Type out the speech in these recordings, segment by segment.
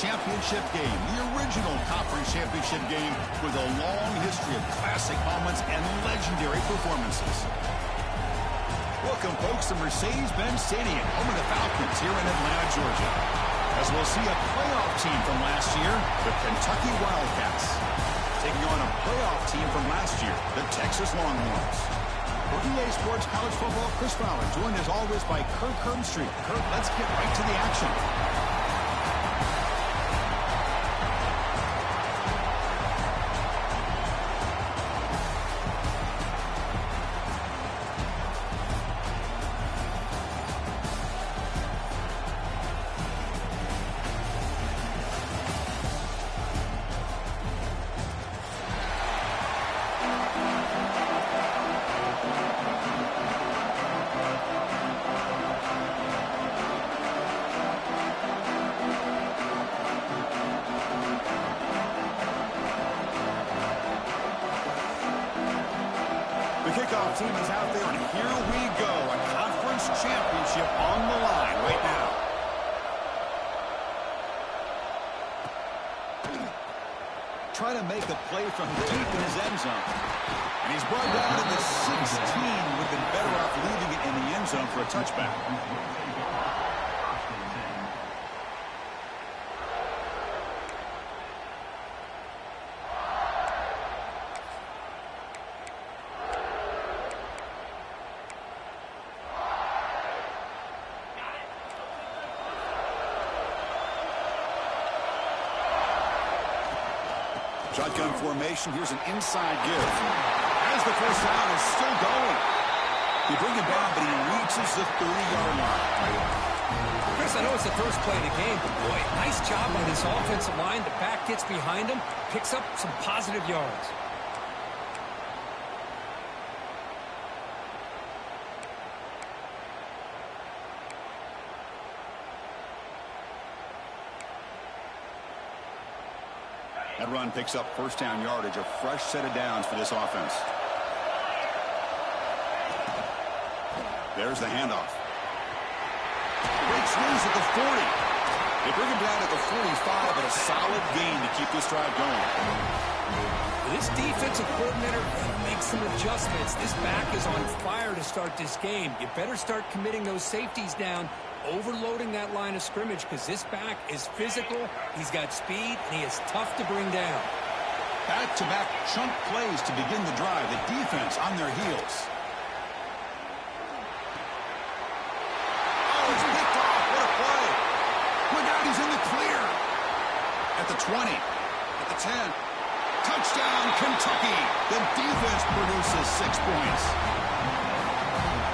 championship game, the original conference championship game with a long history of classic moments and legendary performances. Welcome, folks, to Mercedes-Benz Stadium, home of the Falcons here in Atlanta, Georgia. As we'll see a playoff team from last year, the Kentucky Wildcats, taking on a playoff team from last year, the Texas Longhorns. For EA Sports College Football, Chris Fowler, joined as always by Kurt Herbstreit. Kurt, let's get right to the action. Kickoff team is out there, and here we go. A conference championship on the line right now. Trying to make a play from deep in his end zone. And he's brought down to the 16. Would have been better off leaving it in the end zone for a touchback. Shotgun formation. Here's an inside give. As the first down is still going. You bring him down, but he reaches the 30-yard line. Chris, I know it's the first play of the game, but boy, nice job by this offensive line. The back gets behind him, picks up some positive yards. That run picks up first down yardage, a fresh set of downs for this offense. There's the handoff. Breaks loose at the 40. They bring him down at the 45, but a solid gain to keep this drive going. This defensive coordinator makes some adjustments. This back is on fire to start this game. You better start committing those safeties down, overloading that line of scrimmage, because this back is physical, he's got speed, and he is tough to bring down. Back-to-back chunk plays to begin the drive. The defense on their heels. Oh, it's picked off. What a play. Look out, he's in the clear. At the 20. At the 10. Touchdown, Kentucky. The defense produces 6 points.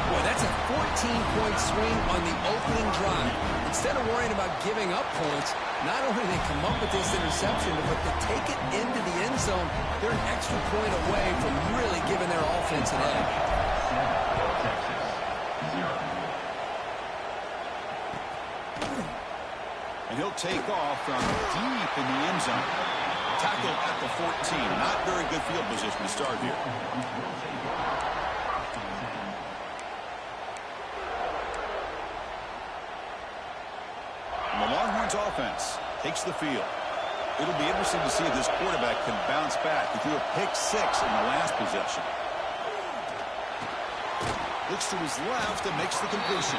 Boy, that's a 14-point swing on the opening drive. Instead of worrying about giving up points, not only do they come up with this interception, but to take it into the end zone, they're an extra point away from really giving their offense an edge. And he'll take off from deep in the end zone. Tackle at the 14. Not very good field position to start here. The Longhorns offense takes the field. It'll be interesting to see if this quarterback can bounce back. He threw a pick-6 in the last possession. Looks to his left and makes the completion.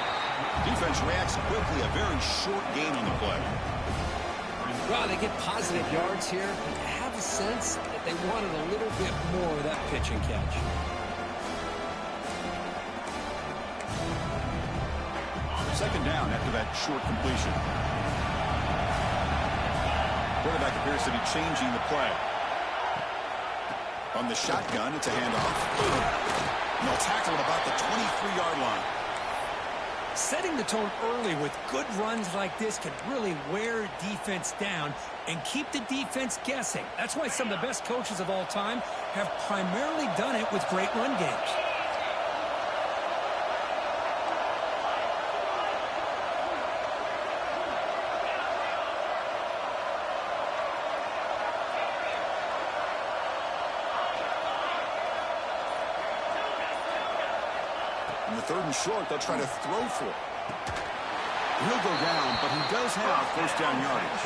Defense reacts quickly. A very short gain on the play. Well, they get positive yards here. I have a sense that they wanted a little bit more of that pitch and catch. Second down after that short completion. Quarterback appears to be changing the play. On the shotgun, it's a handoff. And they'll tackle at about the 23-yard line. Setting the tone early with good runs like this can really wear defense down and keep the defense guessing. That's why some of the best coaches of all time have primarily done it with great run games. On the third and short, they'll try to throw for it. He'll go down, but he does have first down yardage.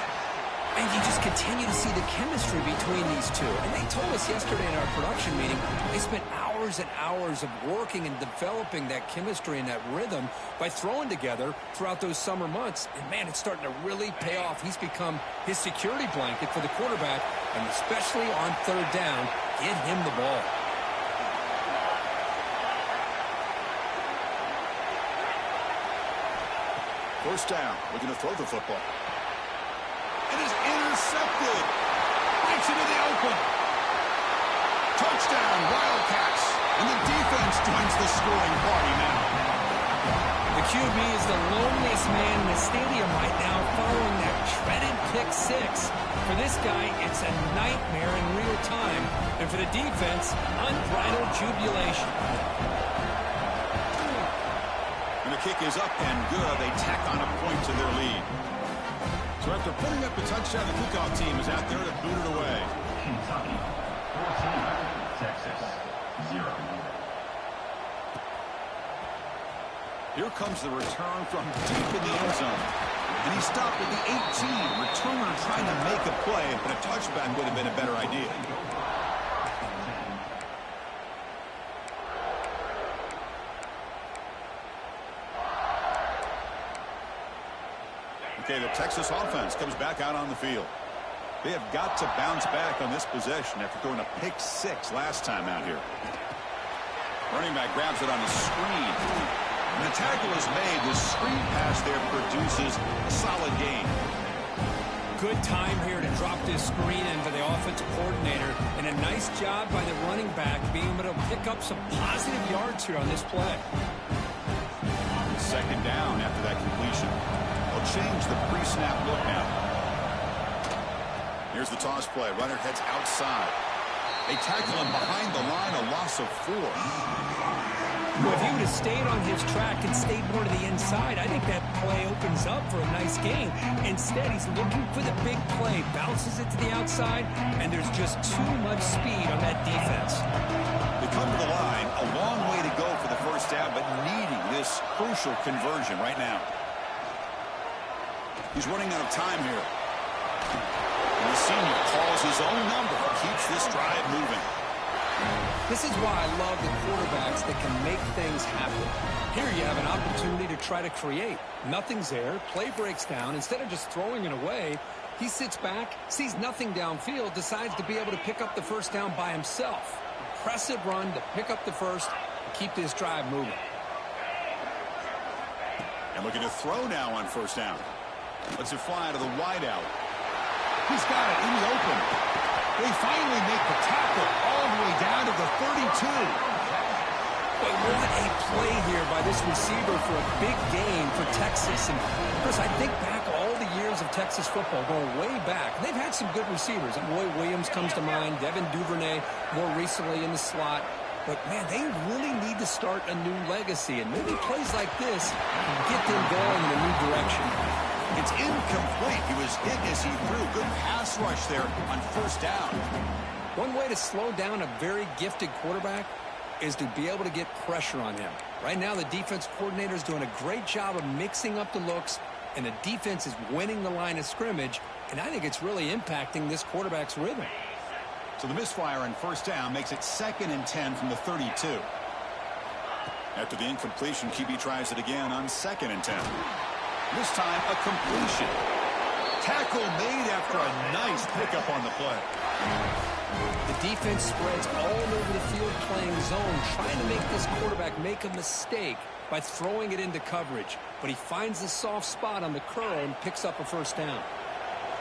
continue to see the chemistry between these two. And they told us yesterday in our production meeting, they spent hours and hours of working and developing that chemistry and that rhythm by throwing together throughout those summer months. And, man, it's starting to really pay off. He's become his security blanket for the quarterback, and especially on third down, get him the ball. First down, looking to throw the football. It is intercepted. Breaks into the open. Touchdown, Wildcats. And the defense joins the scoring party now. The QB is the loneliest man in the stadium right now following that dreaded pick six. For this guy, it's a nightmare in real time. And for the defense, unbridled jubilation. And the kick is up and good. They tack on a point to their lead. So after putting up a touchdown, the kickoff team is out there to boot it away. Kentucky, 14, Texas, 0. Here comes the return from deep in the end zone. And he stopped at the 18. Returner trying to make a play, but a touchback would have been a better idea. Okay, the Texas offense comes back out on the field. They have got to bounce back on this possession after throwing a pick six last time out here. Running back grabs it on the screen. And the tackle is made. The screen pass there produces a solid gain. Good time here to drop this screen in for the offensive coordinator. And a nice job by the running back being able to pick up some positive yards here on this play. Second down after that completion. They'll change the pre-snap look now. Here's the toss play. Runner heads outside. They tackle him behind the line, a loss of 4. Well, if he would have stayed on his track and stayed more to the inside, I think that play opens up for a nice gain. Instead, he's looking for the big play, bounces it to the outside, and there's just too much speed on that defense. They come to the line, a long way to go for the first down, but needing this crucial conversion right now. He's running out of time here. And the senior calls his own number, keeps this drive moving. This is why I love the quarterbacks that can make things happen. Here you have an opportunity to try to create. Nothing's there. Play breaks down. Instead of just throwing it away, he sits back, sees nothing downfield, decides to be able to pick up the first down by himself. Impressive run to pick up the first and keep this drive moving. And looking to throw now on first down. Lets it fly to the wideout. He's got it in the open. They finally make the tackle all the way down to the 32. But what a play here by this receiver for a big gain for Texas. And, of course, I think back all the years of Texas football, going way back. They've had some good receivers. Roy Williams comes to mind, Devin Duvernay more recently in the slot. But, man, they really need to start a new legacy. And maybe plays like this can get them going in a new direction. It's incomplete. He was hit as he threw. Good pass rush there on first down. One way to slow down a very gifted quarterback is to be able to get pressure on him. Right now, the defense coordinator is doing a great job of mixing up the looks, and the defense is winning the line of scrimmage, and I think it's really impacting this quarterback's rhythm. So the misfire on first down makes it 2nd and 10 from the 32. After the incompletion, QB tries it again on 2nd and 10. This time, a completion. Tackle made after a nice pickup on the play. The defense spreads all over the field playing zone, trying to make this quarterback make a mistake by throwing it into coverage. But he finds the soft spot on the curl and picks up a first down.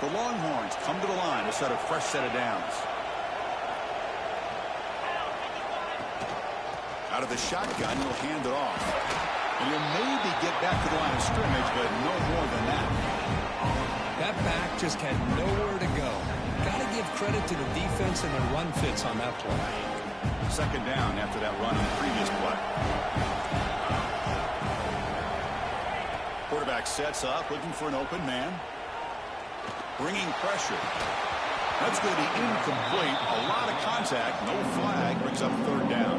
The Longhorns come to the line to set a fresh set of downs. Out of the shotgun, he'll hand it off. And he'll maybe get back to the line of scrimmage, but no more than that. That back just had nowhere to go. Got to give credit to the defense and the run fits on that play. 2nd down after that run on the previous play. Quarterback sets up, looking for an open man. Bringing pressure. That's going to be incomplete. A lot of contact, no flag, brings up 3rd down.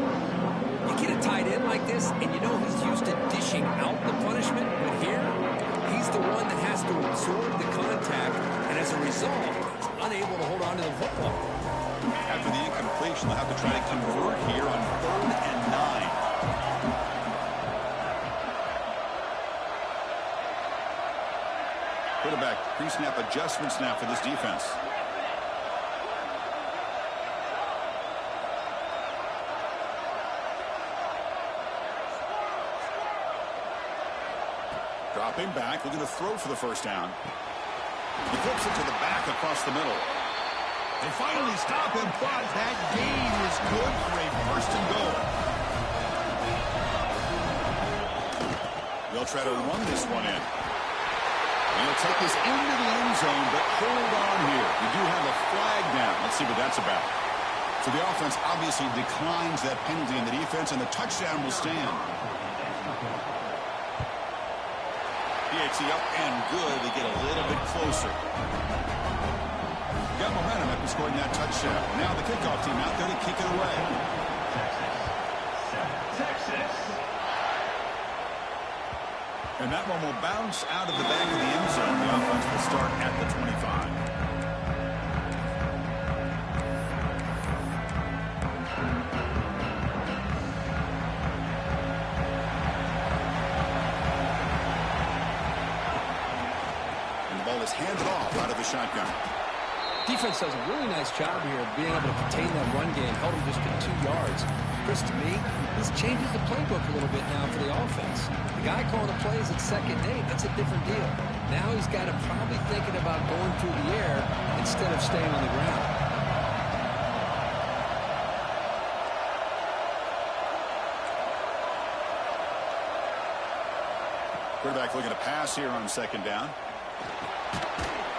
You get a tight end like this, and you know he's used to dishing out the punishment, but here, he's the one that has to absorb the contact, and as a result, he's unable to hold on to the football. After the incompletion, they'll have to try to convert here on 3rd and 9. Quarterback pre-snap adjustments now for this defense. Dropping back, looking to throw for the first down. He flips it to the back across the middle. They finally stop him, but that gain is good for a first and goal. They'll try to run this one in. And he'll take this into the end zone, but hold on here. We do have a flag down. Let's see what that's about. So the offense obviously declines that penalty in the defense, and the touchdown will stand. PAT up and good. They get a little bit closer. Got momentum after scoring that touchdown. Now the kickoff team out there to kick it away. Texas. And that one will bounce out of the back of the end zone. The offense will start at the 25. And the ball is handed off out of the shotgun. Defense does a really nice job here of being able to contain that run game, held him just to 2 yards. Chris, to me, this changes the playbook a little bit now for the offense. The guy calling the plays at 2nd and 8, that's a different deal. Now he's got to probably thinking about going through the air instead of staying on the ground. Quarterback looking to pass here on 2nd down.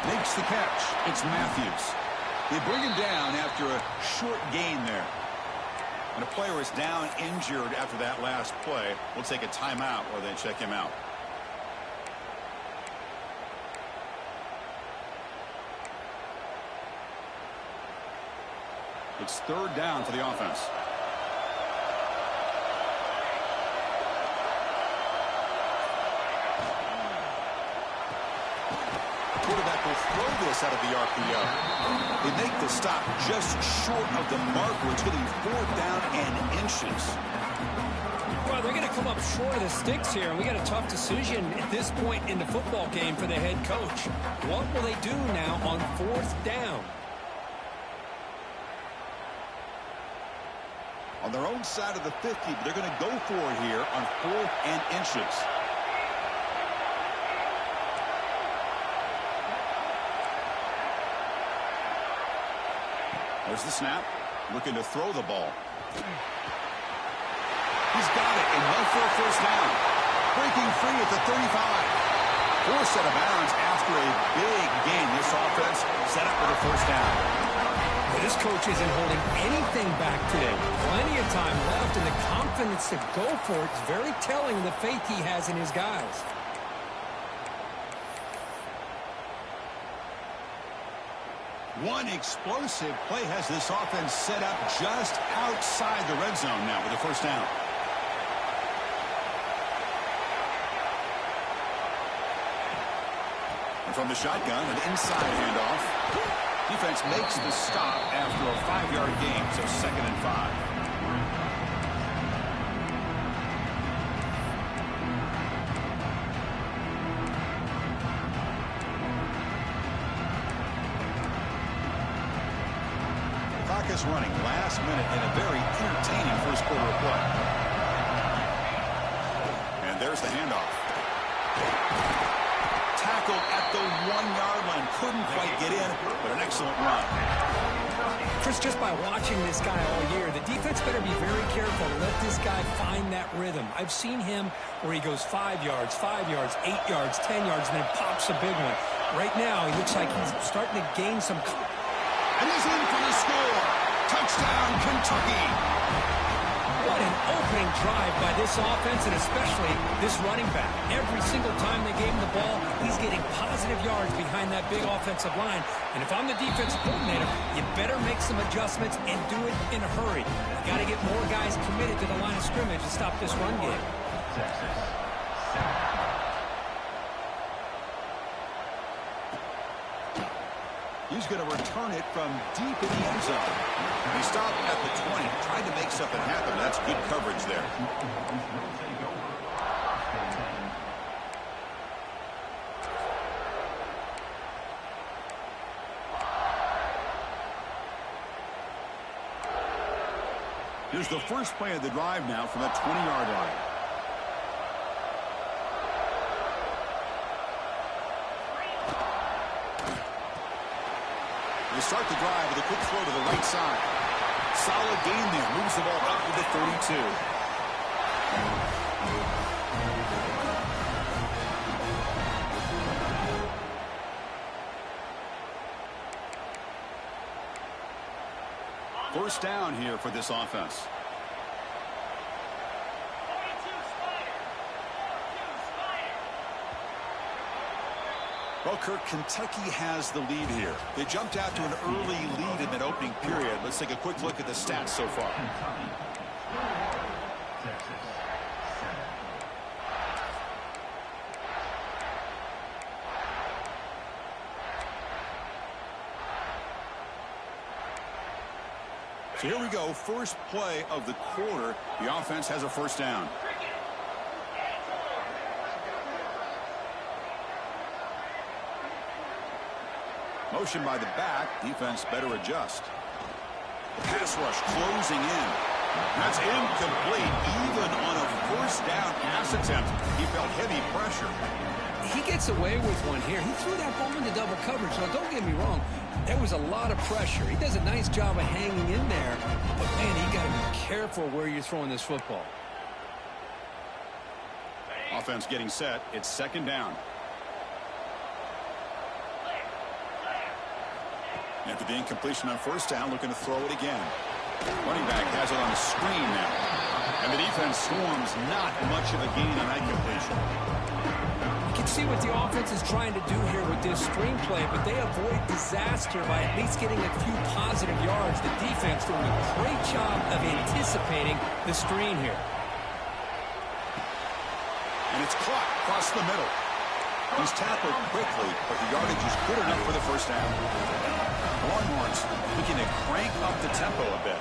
Makes the catch. It's Matthews. They bring him down after a short gain there. And a player is down injured after that last play. We'll take a timeout while they check him out. It's 3rd down for the offense. Quarterback will throw this out of the RPO. They make the stop just short of the marker. It's getting 4th down and inches. Well, they're going to come up short of the sticks here, and we got a tough decision at this point in the football game for the head coach. What will they do now on 4th down? On their own side of the 50, but they're going to go for it here on 4th and inches. There's the snap. Looking to throw the ball. He's got it and went for a first down. Breaking free at the 35. Forced out of bounds after a big gain. This offense set up with a first down. Well, this coach isn't holding anything back today. Plenty of time left, and the confidence to go for it is very telling of the faith he has in his guys. One explosive play has this offense set up just outside the red zone now with a first down. And from the shotgun, an inside handoff. Defense makes the stop after a 5-yard gain, so 2nd and 5. Is running last minute in a very entertaining first quarter of play. And there's the handoff. Tackled at the 1-yard line. Couldn't quite get in, but an excellent run. Chris, just by watching this guy all year, the defense better be very careful to let this guy find that rhythm. I've seen him where he goes 5 yards, 8 yards, 10 yards, and then pops a big one. Right now, he looks like he's starting to gain some... And he's in for the score. Touchdown, Kentucky. What an opening drive by this offense, and especially this running back. Every single time they gave him the ball, he's getting positive yards behind that big offensive line. And if I'm the defensive coordinator, you better make some adjustments and do it in a hurry. You got to get more guys committed to the line of scrimmage to stop this run game. Texas. He's going to return it from deep in the end zone. He stopped at the 20, tried to make something happen. That's good coverage there. Here's the first play of the drive now from the 20-yard line. They start the drive with a quick throw to the right side. Solid gain there. Moves the ball up to the 32. First down here for this offense. Well, Kirk, Kentucky has the lead here. They jumped out to an early lead in that opening period. Let's take a quick look at the stats so far. So here we go. First play of the quarter. The offense has a first down. Motion by the back. Defense better adjust. Pass rush closing in. That's incomplete. Even on a first down pass attempt, he felt heavy pressure. He gets away with one here. He threw that ball into double coverage. Now, don't get me wrong. There was a lot of pressure. He does a nice job of hanging in there. But, man, you got to be careful where you're throwing this football. Offense getting set. It's second down. After the incompletion on first down, looking to throw it again. Running back has it on the screen now. And the defense storms not much of a gain on that completion. You can see what the offense is trying to do here with this screenplay, but they avoid disaster by at least getting a few positive yards. The defense doing a great job of anticipating the screen here. And it's caught across the middle. He's tackled quickly, but the yardage is good enough for the first down. Longhorns looking to crank up the tempo a bit.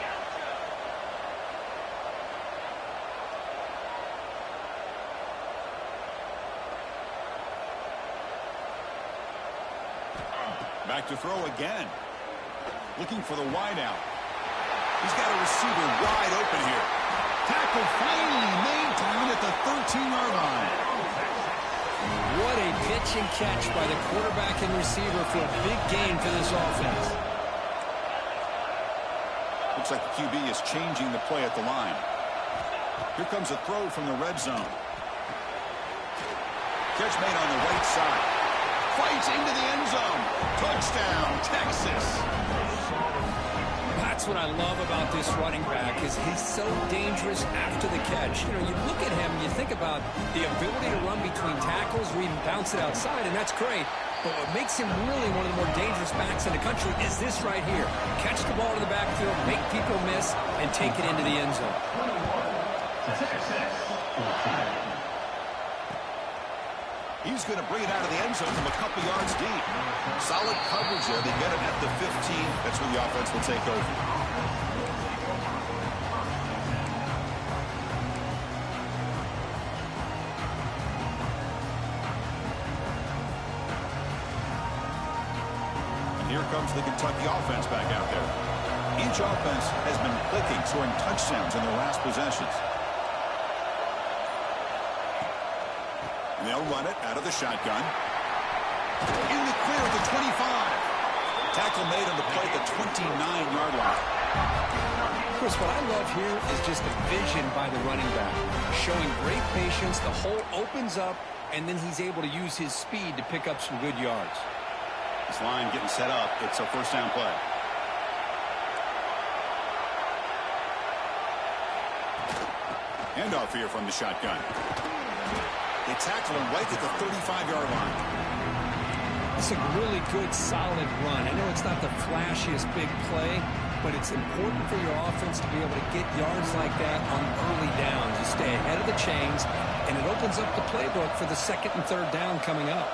Back to throw again. Looking for the wideout. He's got a receiver wide open here. Tackle finally made down at the 13-yard line. What a pitch and catch by the quarterback and receiver for a big gain for this offense. Looks like the QB is changing the play at the line. Here comes a throw from the red zone. Catch made on the right side. Fights into the end zone. Touchdown, Texas. That's what I love about this running back is he's so dangerous after the catch. You know, you look at him, you think about the ability to run between tackles or even bounce it outside, and that's great. But what makes him really one of the more dangerous backs in the country is this right here. Catch the ball in the backfield, make people miss, and take it into the end zone. He's going to bring it out of the end zone from a couple yards deep. Solid coverage there. They get him at the 15. That's where the offense will take over. And here comes the Kentucky offense back out there. Each offense has been clicking, scoring touchdowns in their last possessions. And they'll run it out of the shotgun. In the clear at the 25. Tackle made on the play at the 29-yard line. Chris, what I love here is just the vision by the running back. Showing great patience, the hole opens up, and then he's able to use his speed to pick up some good yards. This line getting set up. It's a first down play. Handoff here from the shotgun. They tackle him right at the 35-yard line. It's a really good, solid run. I know it's not the flashiest big play, but it's important for your offense to be able to get yards like that on early downs. You stay ahead of the chains, and it opens up the playbook for the second and third down coming up.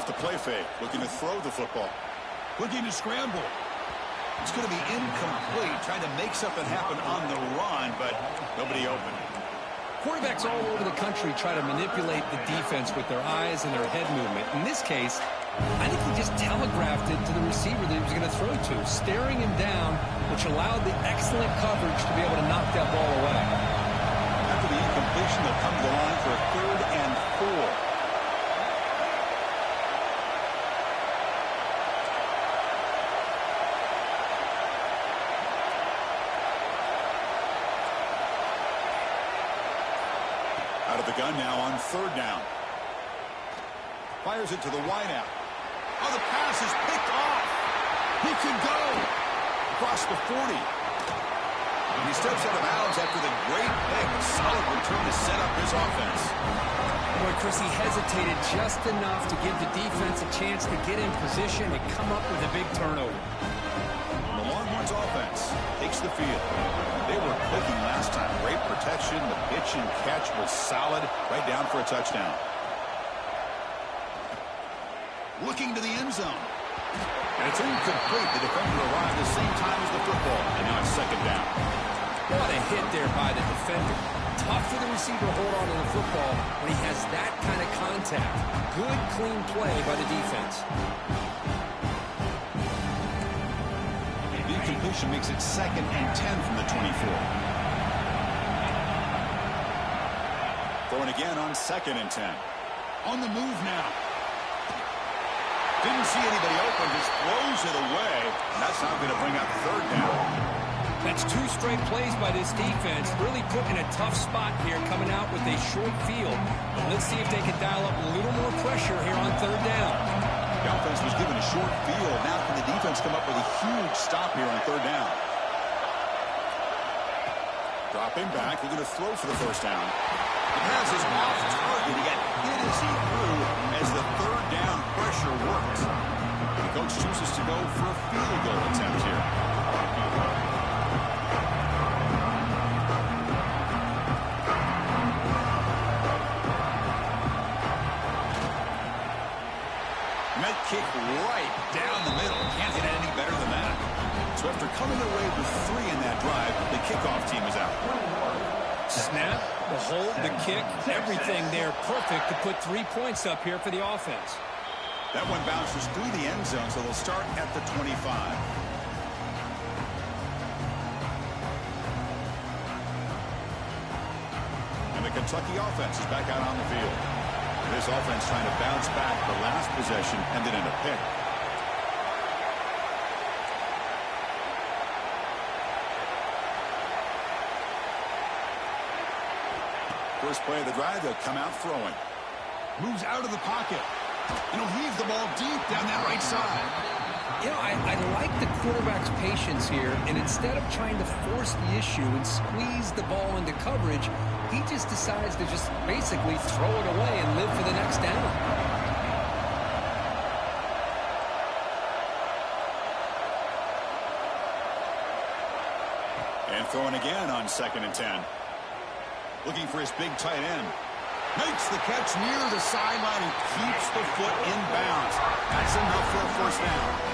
off the play fake, looking to throw the football. Looking to scramble. It's going to be incomplete, trying to make something happen on the run, but nobody open. Quarterbacks all over the country try to manipulate the defense with their eyes and their head movement. In this case, I think he just telegraphed it to the receiver that he was going to throw to, staring him down, which allowed the excellent coverage to be able to knock that ball away. After the incompletion, they'll come to the line for a 3rd and 4. Out of the gun now on 3rd down. Fires it to the wideout. Oh, the pass is picked off. He can go across the 40. And he steps out of bounds after the great pick. A solid return to set up his offense. Boy, Chris, he hesitated just enough to give the defense a chance to get in position and come up with a big turnover. The Longhorns offense takes the field. They were clicking last time. Great protection. The pitch and catch was solid. Right down for a touchdown. Looking to the end zone. And it's incomplete. The defender arrived at the same time as the football. And now it's 2nd down. What a hit there by the defender. Tough for the receiver to hold on to the football when he has that kind of contact. Good, clean play by the defense. The incompletion makes it 2nd and 10 from the 24. Throwing again on 2nd and 10. On the move now. Didn't see anybody open, just throws it away. And that's not going to bring up 3rd down. That's 2 straight plays by this defense. Really put in a tough spot here coming out with a short field. But let's see if they can dial up a little more pressure here on 3rd down. The offense was given a short field. Now can the defense come up with a huge stop here on 3rd down? Dropping back, looking to throw for the 1st down. The pass is off target. He got hit as he threw as the 3rd down pressure worked. The coach chooses to go for a field goal attempt here. Met kick right down the middle. Can't hit it any better than that. So after coming away with 3 in that drive, the kickoff team is out. Snap, the hold, the kick, everything there perfect to put 3 points up here for the offense. That one bounces through the end zone, so they'll start at the 25. And the Kentucky offense is back out on the field. This offense trying to bounce back. The last possession ended in a pick. First play of the drive, they'll come out throwing. Moves out of the pocket. And he'll heave the ball deep down that right side. You know, I like the quarterback's patience here, and instead of trying to force the issue and squeeze the ball into coverage, he just decides to just basically throw it away and live for the next down. And throwing again on 2nd and 10. Looking for his big tight end. Makes the catch near the sideline and keeps the foot in bounds. That's enough for a 1st down.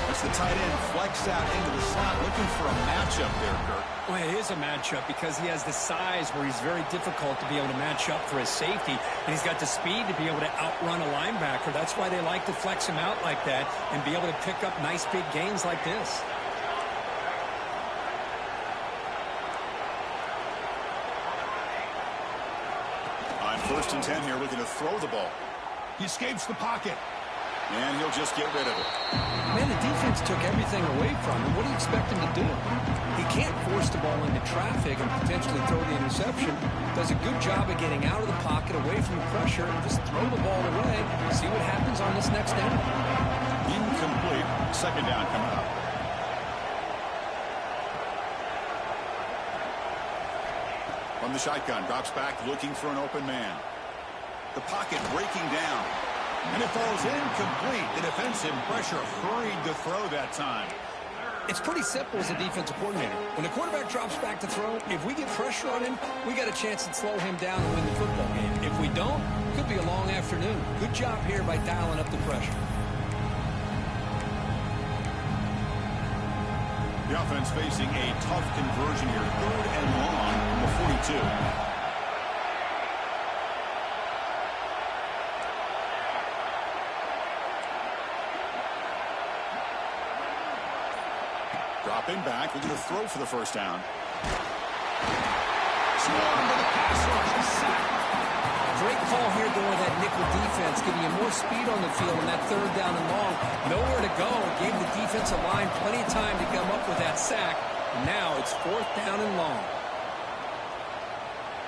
That's the tight end flexed out into the slot, looking for a matchup there, Kirk. Well, it is a matchup because he has the size where he's very difficult to be able to match up for his safety, and he's got the speed to be able to outrun a linebacker. That's why they like to flex him out like that and be able to pick up nice big gains like this. On 1st and 10 here, looking to throw the ball. He escapes the pocket. And he'll just get rid of it. Man, the defense took everything away from him. What do you expect him to do? He can't force the ball into traffic and potentially throw the interception. Does a good job of getting out of the pocket, away from the pressure, and just throw the ball away. See what happens on this next down. Incomplete. 2nd down coming up. From the shotgun, drops back, looking for an open man. The pocket breaking down. And it falls incomplete. The defensive pressure hurried to throw that time. It's pretty simple as a defensive coordinator. When the quarterback drops back to throw, if we get pressure on him, we got a chance to slow him down and win the football game. If we don't, it could be a long afternoon. afternoon. Good job here by dialing up the pressure. The offense facing a tough conversion here. 3rd and long from the 42. Dropping back, looking to throw for the first down. Swarmed by the pass rush. A sack. Great call here going with that nickel defense, giving you more speed on the field on that 3rd down and long. Nowhere to go. It gave the defensive line plenty of time to come up with that sack. And now it's 4th down and long.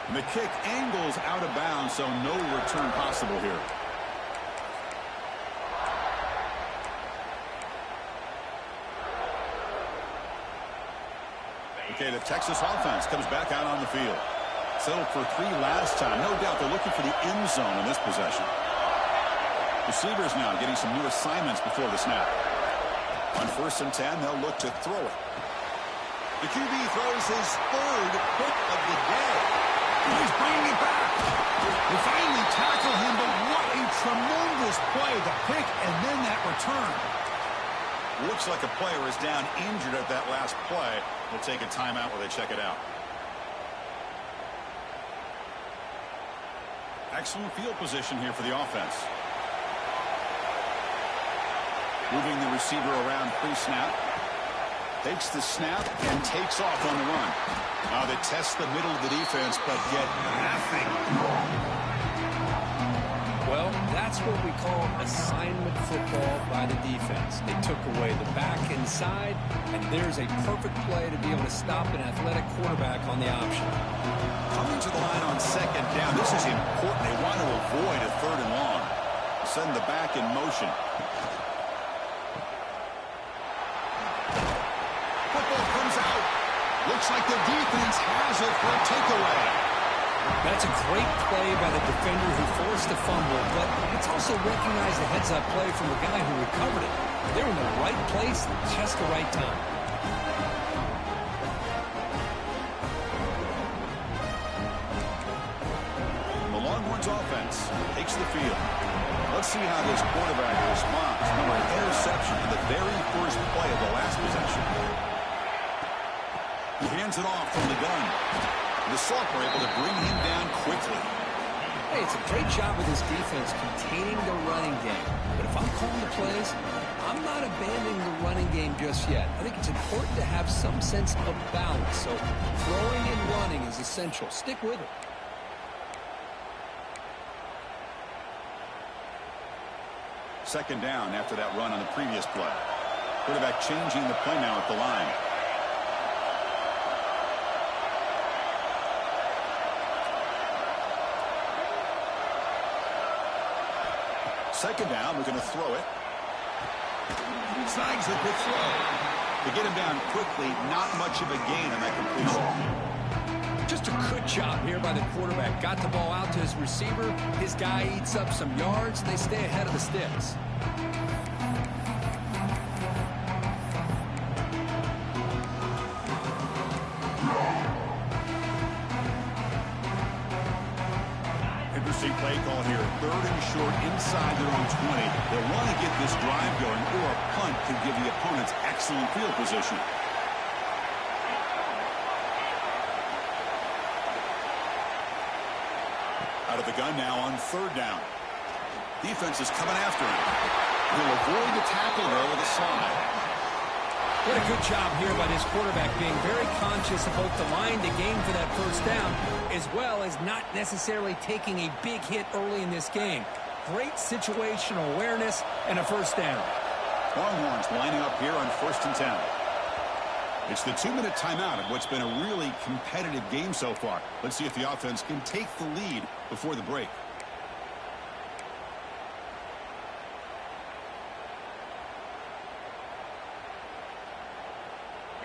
And the kick angles out of bounds, so no return possible here. Okay, the Texas offense comes back out on the field. Settled for 3 last time. No doubt they're looking for the end zone in this possession. Receivers now getting some new assignments before the snap. On 1st and 10, they'll look to throw it. The QB throws his 3rd pick of the day. He's bringing it back. They finally tackle him, but what a tremendous play. The pick and then that return. Looks like a player is down injured at that last play. They'll take a timeout while they check it out. Excellent field position here for the offense. Moving the receiver around pre-snap. Takes the snap and takes off on the run. Now they test the middle of the defense, but get nothing. Well, that's what we call assignment football by the defense. They took away the back inside, and there's a perfect play to be able to stop an athletic quarterback on the option. Coming to the line on 2nd down. This is important. They want to avoid a 3rd and long. Send the back in motion. Football comes out. Looks like the defense has it for a takeaway. That's a great play by the defender who forced the fumble, but it's also recognized a heads-up play from the guy who recovered it. They're in the right place at just the right time. The Longhorns offense takes the field. Let's see how this quarterback responds. Remember, an interception in the very first play of the last possession. He hands it off from the gun. The Sock were able to bring him down quickly. Hey, it's a great job with this defense containing the running game. But if I'm calling the plays, I'm not abandoning the running game just yet. I think it's important to have some sense of balance. So throwing and running is essential. Stick with it. Second down after that run on the previous play. Quarterback changing the play now at the line. Second down, we're going to throw it. Snags the quick throw. To get him down quickly, not much of a gain on that completion. Just a good job here by the quarterback. Got the ball out to his receiver. His guy eats up some yards, and they stay ahead of the sticks. Interesting play call here. 3rd and short inside their own 20. They'll want to get this drive going, or a punt could give the opponents excellent field position. Out of the gun now on 3rd down. Defense is coming after him. He'll avoid the tackle there with a slide. What a good job here by this quarterback, being very conscious of both the line to gain for that first down, as well as not necessarily taking a big hit early in this game. Great situational awareness and a first down. Longhorns lining up here on 1st and 10. It's the 2-minute timeout of what's been a really competitive game so far. Let's see if the offense can take the lead before the break.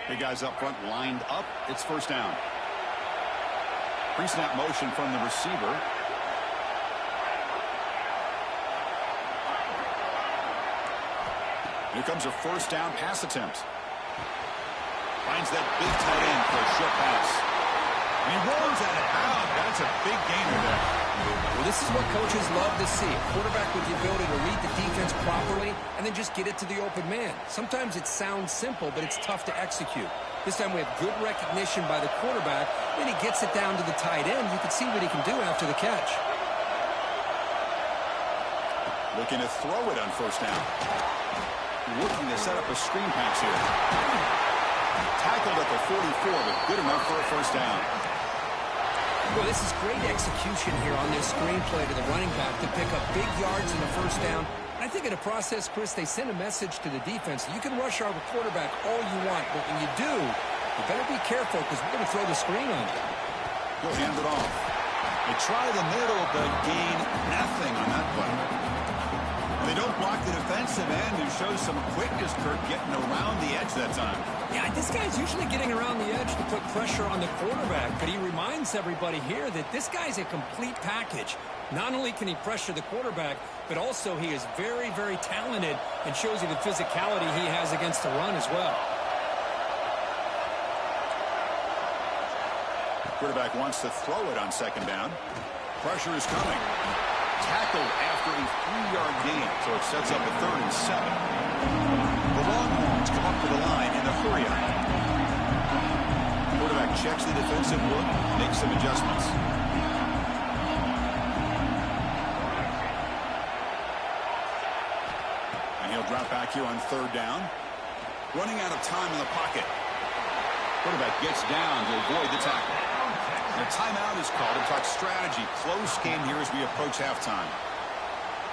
Big guys up front lined up. It's 1st down. Pre-snap motion from the receiver. Here comes a 1st down pass attempt. Finds that big tight end for a short pass. And he runs out of bounds. That's a big gainer there. Well, this is what coaches love to see. A quarterback with the ability to read the defense properly and then just get it to the open man. Sometimes it sounds simple, but it's tough to execute. This time we have good recognition by the quarterback. Then he gets it down to the tight end. You can see what he can do after the catch. Looking to throw it on first down. Looking to set up a screen pass here. Tackled at the 44, but good enough for a first down. Well, this is great execution here on this screenplay to the running back to pick up big yards in the first down. I think in the process, Chris, they send a message to the defense. You can rush our quarterback all you want, but when you do, you better be careful because we're going to throw the screen on you. He'll hand it off. They try the middle, but gain nothing on that play. And they don't block the defensive end, who shows some quickness, Kirk, getting around the edge that time. Yeah, this guy's usually getting around the edge to put pressure on the quarterback, but he reminds everybody here that this guy's a complete package. Not only can he pressure the quarterback, but also he is very, very talented and shows you the physicality he has against the run as well. Quarterback wants to throw it on second down. Pressure is coming. Tackled after a 3-yard gain, so it sets up a 3rd and 7. The Longhorns come up to the line in a hurry-up. Quarterback checks the defensive look, makes some adjustments. And he'll drop back here on 3rd down. Running out of time in the pocket. Quarterback gets down to avoid the tackle. And a timeout is called to talk strategy. Close game here as we approach halftime.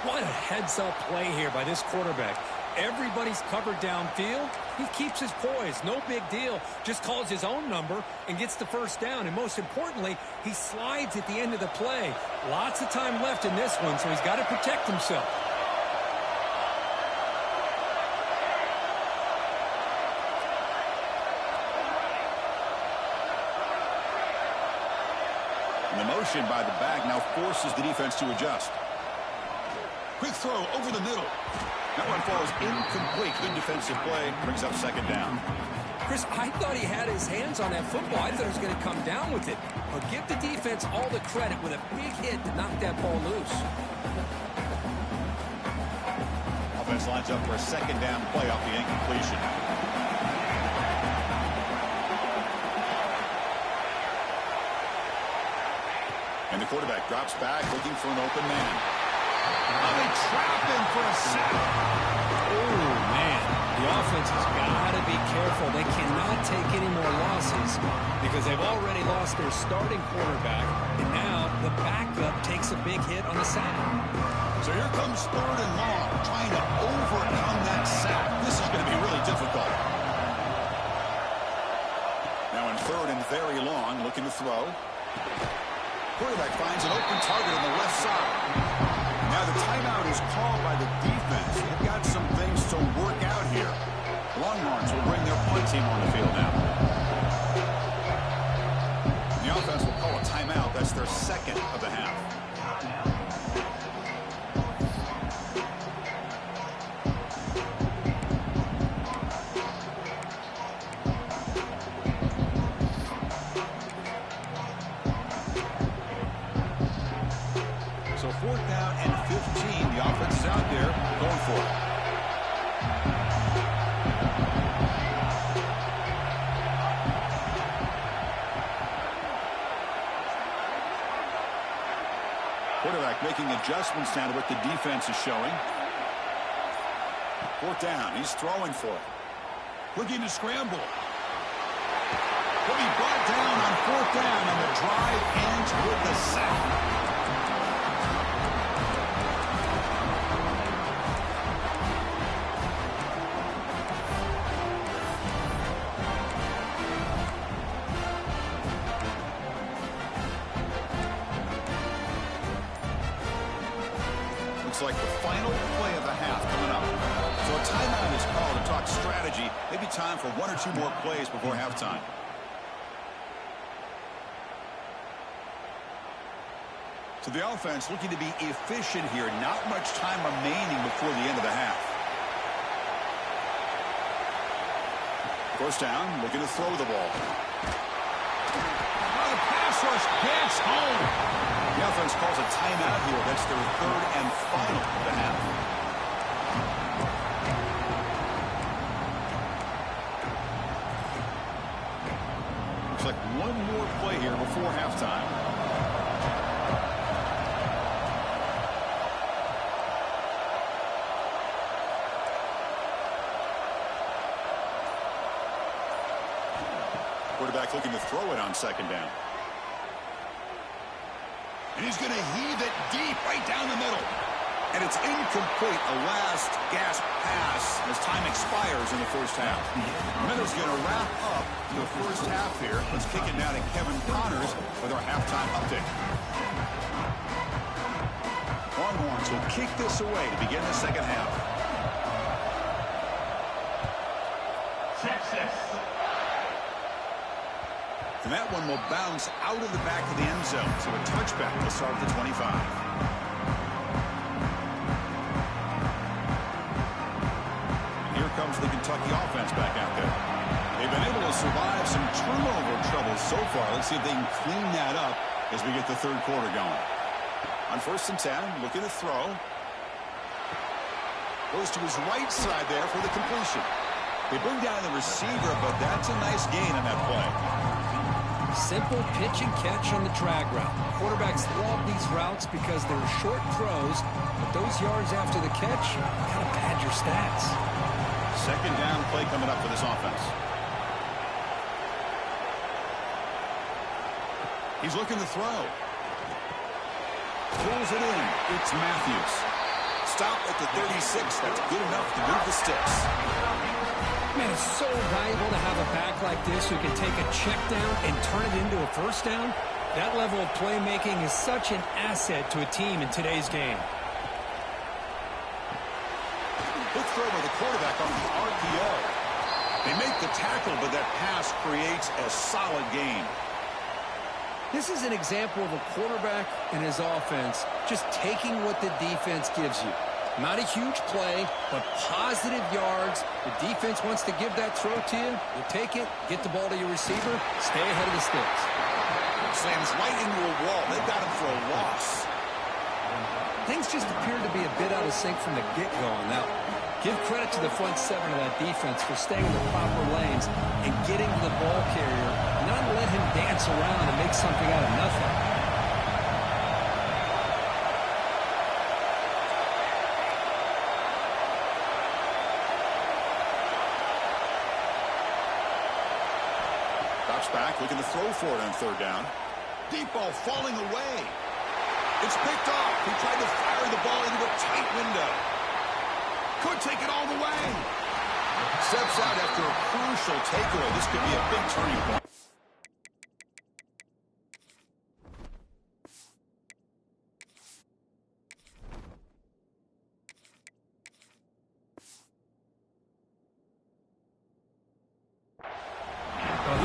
What a heads-up play here by this quarterback. Everybody's covered downfield. He keeps his poise. No big deal. Just calls his own number and gets the first down. And most importantly, he slides at the end of the play. Lots of time left in this one, so he's got to protect himself. And the motion by the back now forces the defense to adjust. Quick throw over the middle. That one falls incomplete. Good defensive play. Brings up second down. Chris, I thought he had his hands on that football. I thought he was going to come down with it. But give the defense all the credit with a big hit to knock that ball loose. Offense lines up for a second down play off the incompletion. And the quarterback drops back looking for an open man. Oh, they trap him for a sack. Oh, man. The offense has got to be careful. They cannot take any more losses because they've already lost their starting quarterback, and now the backup takes a big hit on the sack. So here comes 3rd and long, trying to overcome that sack. This is going to be really difficult. Now in 3rd and very long, looking to throw. Quarterback finds an open target on the left side. Now the timeout is called by the defense. They've got some things to work out here. Longhorns will bring their punt team on the field now. The offense will call a timeout. That's their second of the half. So 4th down and 15. The offense is out there going for it. Quarterback making adjustments now to what the defense is showing. 4th down. He's throwing for it. Looking to scramble. He'll be brought down on 4th down, and the drive ends with the sack. Like the final play of the half coming up. So a timeout is called to talk strategy. Maybe time for 1 or 2 more plays before halftime. So the offense looking to be efficient here. Not much time remaining before the end of the half. 1st down, looking to throw the ball. the pass rush gets home. The offense calls a timeout here. That's their third and final of the half. Looks like one more play here before halftime. Quarterback looking to throw it on second down. And he's going to heave it deep right down the middle. And it's incomplete, a last gasp pass as time expires in the first half. Miller's going to wrap up the first half here. Let's kick it down to Kevin Connors with our halftime update. Longhorns will kick this away to begin the second half. Texas. And that one will bounce out of the back of the end zone. So a touchback will start at the 25. And here comes the Kentucky offense back out there. They've been able to survive some turnover trouble so far. Let's see if they can clean that up as we get the third quarter going. On 1st and 10, looking to throw. Goes to his right side there for the completion. They bring down the receiver, but that's a nice gain on that play. Simple pitch and catch on the drag route. Quarterbacks love these routes because they're short throws, but those yards after the catch kind of pad your stats. Second down play coming up for this offense. He's looking to throw. Pulls it in. It's Matthews. Stop at the 36. That's good enough to move the sticks. Man, it's so valuable to have a back like this who can take a check down and turn it into a first down. That level of playmaking is such an asset to a team in today's game. Good throw by the quarterback on the RPO. They make the tackle, but that pass creates a solid gain. This is an example of a quarterback and his offense just taking what the defense gives you. Not a huge play, but positive yards. The defense wants to give that throw to you. You take it, get the ball to your receiver, stay ahead of the sticks. Slams right into a wall. They've got him for a loss. Things just appeared to be a bit out of sync from the get-go on that one. Give credit to the front seven of that defense for staying in the proper lanes and getting to the ball carrier, not let him dance around and make something out of nothing. Back, looking to throw for it on third down. Deep ball falling away. It's picked off. He tried to fire the ball into a tight window. Could take it all the way. Steps out after a crucial takeaway. This could be a big turning point.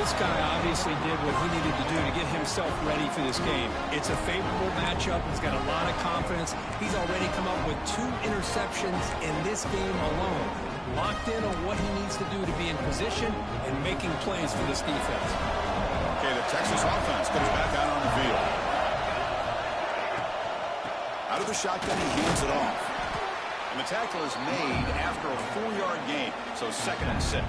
This guy obviously did what he needed to do to get himself ready for this game. It's a favorable matchup. He's got a lot of confidence. He's already come up with 2 interceptions in this game alone. Locked in on what he needs to do to be in position and making plays for this defense. Okay, the Texas offense comes back out on the field. Out of the shotgun, he hands it off. And the tackle is made after a 4-yard gain, so 2nd and 6.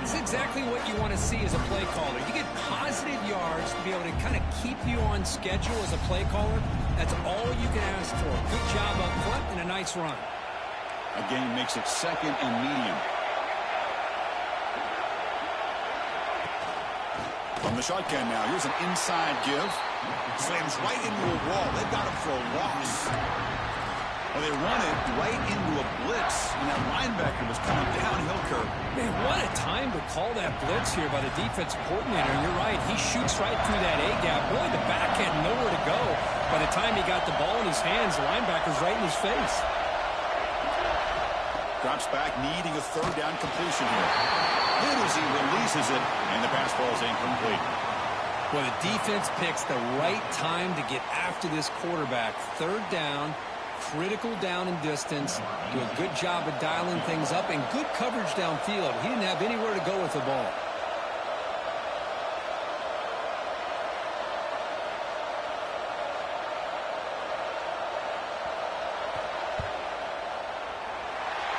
It's exactly what you want to see as a play caller. You get positive yards to be able to kind of keep you on schedule as a play caller. That's all you can ask for. Good job up front and a nice run. Again, makes it 2nd and medium. From the shotgun now, here's an inside give. Slams right into a wall. They've got him for a loss. Well, they run it right into a blitz, and that linebacker was coming downhill curve. Man, what a time to call that blitz here by the defensive coordinator. And you're right, he shoots right through that A-gap. Really, the back had nowhere to go. By the time he got the ball in his hands, the linebacker's right in his face. Drops back, needing a third down completion here. Then as he releases it, and the pass ball is incomplete. Well, the defense picks the right time to get after this quarterback. Third down. Critical down and distance. Do a good job of dialing things up and good coverage downfield. He didn't have anywhere to go with the ball.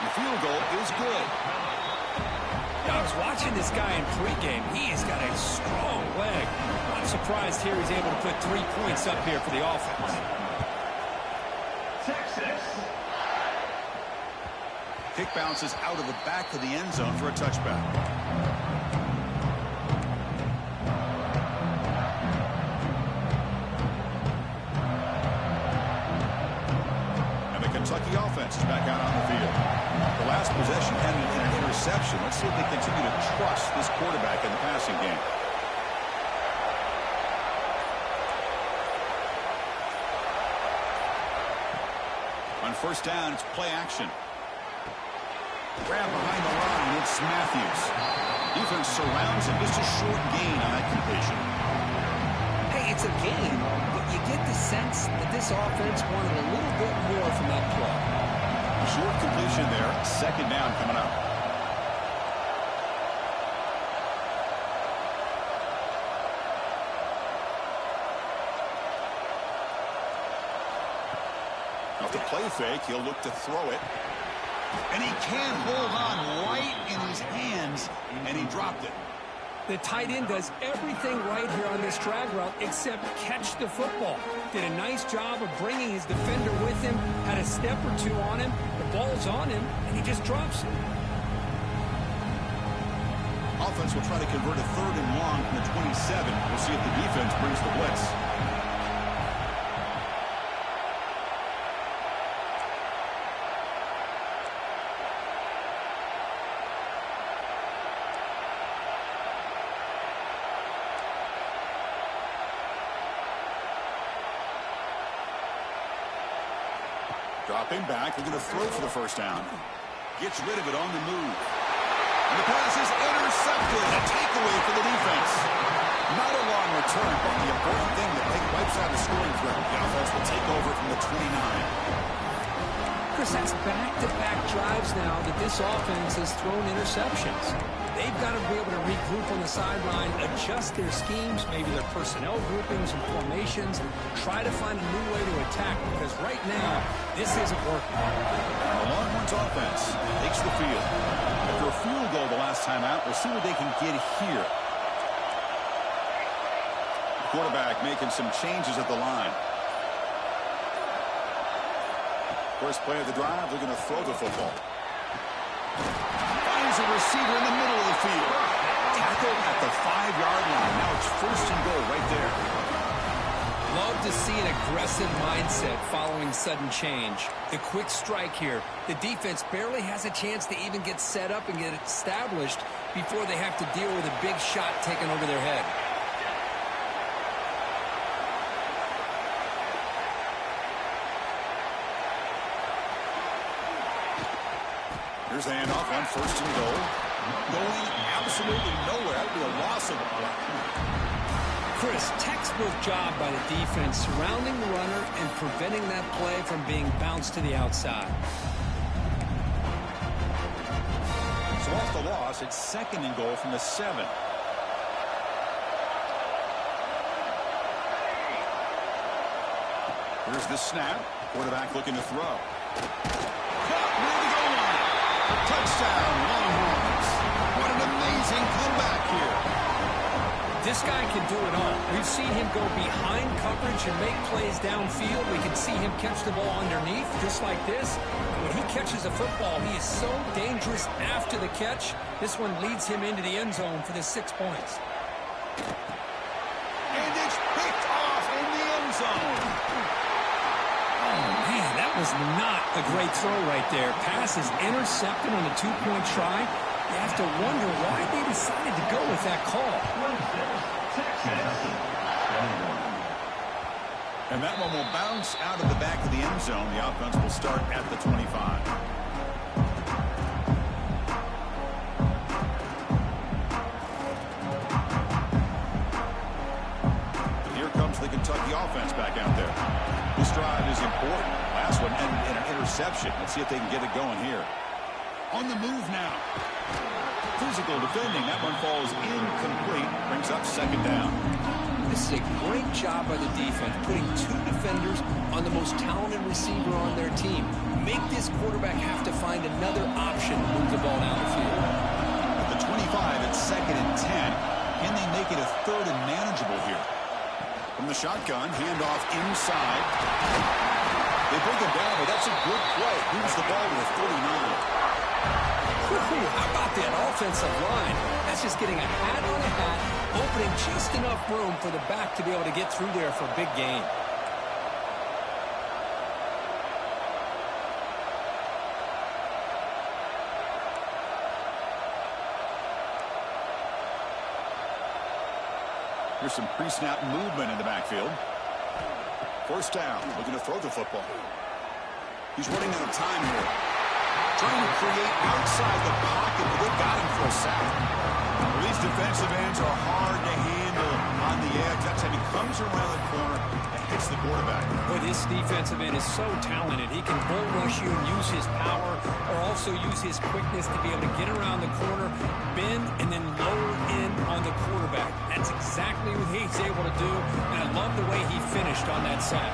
The field goal is good. I was watching this guy in pregame. He has got a strong leg. I'm surprised here he's able to put 3 points up here for the offense. Texas. Kick bounces out of the back of the end zone for a touchback. And the Kentucky offense is back out on the field. The last possession ended in an interception. Let's see if they continue to trust this quarterback in the passing game. On first down, it's play action. Grab behind the line, it's Matthews. Defense surrounds him, just a short gain on that completion. Hey, it's a gain, but you get the sense that this offense wanted a little bit more from that play. Short completion there, second down coming up. Off the play fake, he'll look to throw it. And he can hold on right in his hands, and he dropped it. The tight end does everything right here on this drag route except catch the football. Did a nice job of bringing his defender with him, had a step or two on him, the ball's on him, and he just drops it. Offense will try to convert a 3rd and long from the 27. We'll see if the defense brings the blitz. Dropping back, they're going to throw for the first down. Gets rid of it on the move. And the pass is intercepted. A takeaway for the defense. Not a long return, but the important thing that they wipes out a scoring threat. The offense will take over from the 29. Chris, that's back-to-back drives now that this offense has thrown interceptions. They've got to be able to regroup on the sideline, adjust their schemes, maybe their personnel groupings and formations, try to find a new way to attack, because right now, this isn't working. The Longhorns offense takes the field. After a field goal the last time out, we'll see what they can get here. The quarterback making some changes at the line. First play of the drive, they're going to throw the football. Finds a receiver in the middle of the field. Tackled at the 5-yard line. Now it's 1st and goal right there. Love to see an aggressive mindset following sudden change. The quick strike here. The defense barely has a chance to even get set up and get established before they have to deal with a big shot taken over their head. Here's the handoff on 1st and goal. Going absolutely nowhere. That would be a loss of a play. Chris, textbook job by the defense surrounding the runner and preventing that play from being bounced to the outside. So off the loss, it's 2nd and goal from the 7. Here's the snap. Quarterback looking to throw. Touchdown, Longhorns. What an amazing comeback here. This guy can do it all. We've seen him go behind coverage and make plays downfield. We can see him catch the ball underneath, just like this. When he catches a football, he is so dangerous after the catch. This one leads him into the end zone for the 6 points. And it's picked off in the end zone. Man, that was not a great throw right there. Pass is intercepted on a 2-point try. You have to wonder why they decided to go with that call. And that one will bounce out of the back of the end zone. The offense will start at the 25. Here comes the Kentucky offense back out there. This drive is important. Last one ended in an interception. Let's see if they can get it going here. On the move now. Physical defending. That one falls incomplete. Brings up 2nd down. This is a great job by the defense, putting 2 defenders on the most talented receiver on their team. Make this quarterback have to find find another option to move the ball down the field. At the 25, it's 2nd and 10. Can they make it a 3rd and manageable here? From the shotgun, handoff inside. They bring him down, but that's a good play. Moves the ball to the 49. How about that offensive line? That's just getting a hat on a hat, opening just enough room for the back to be able to get through there for a big gain. Here's some pre-snap movement in the backfield. 1st down, looking to throw the football. He's running out of time here. Trying to create outside the pocket, but they got him for a sack. Well, these defensive ends are hard to handle on the edge. That time he comes around the corner and hits the quarterback. But this defensive end is so talented. He can bull rush you and use his power, or also use his quickness to be able to get around the corner, bend, and then lower in on the quarterback. That's exactly what he's able to do, and I love the way he finished on that sack.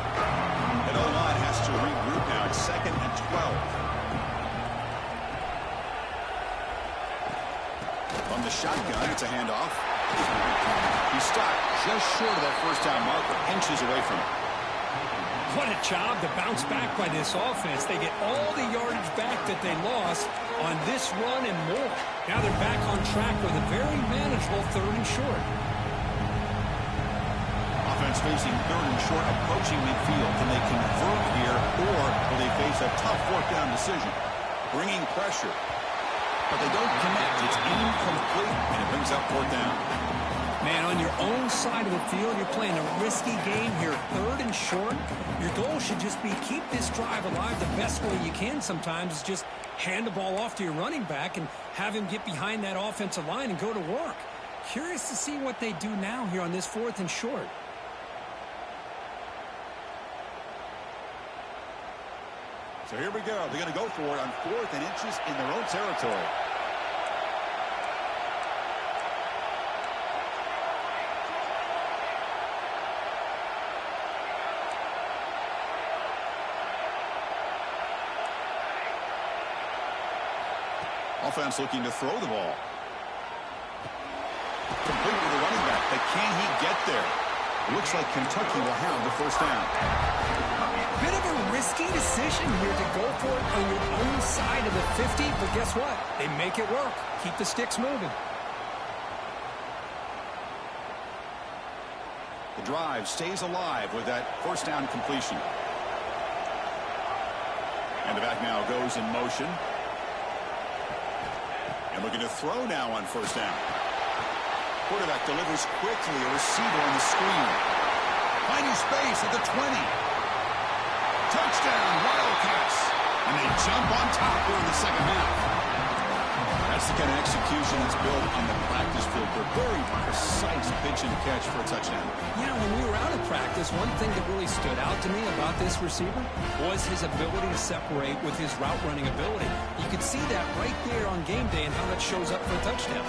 And O-line has to regroup now. It's 2nd and 12. On the shotgun, it's a handoff. He's stopped just short of that 1st down marker, inches away from it. What a job to bounce back by this offense. They get all the yardage back that they lost on this run and more. Now they're back on track with a very manageable 3rd and short. Offense facing 3rd and short, approaching midfield. Can they convert here, or will they face a tough 4th down decision? Bringing pressure. But they don't connect. It's incomplete, and it brings up 4th down. Man, on your own side of the field, you're playing a risky game here. 3rd and short. Your goal should just be keep this drive alive the best way you can sometimes. Is just hand the ball off to your running back and have him get behind that offensive line and go to work. Curious to see what they do now here on this 4th and short. So here we go. They're going to go for it on 4th and inches in their own territory. Offense looking to throw the ball. Complete with the running back, but can he get there? Looks like Kentucky will have the 1st down. Bit of a risky decision here to go for it on your own side of the 50, but guess what? They make it work. Keep the sticks moving. The drive stays alive with that 1st down completion. And the back now goes in motion. And looking to throw now on 1st down. Quarterback delivers quickly, a receiver on the screen. Finding space at the 20. Touchdown, Wildcats. And they jump on top here in the 2nd half. That's the kind of execution that's built on the practice field for very precise pitch and catch for a touchdown. You know, when we were out of practice, one thing that really stood out to me about this receiver was his ability to separate with his route running ability. You could see that right there on game day and how that shows up for a touchdown.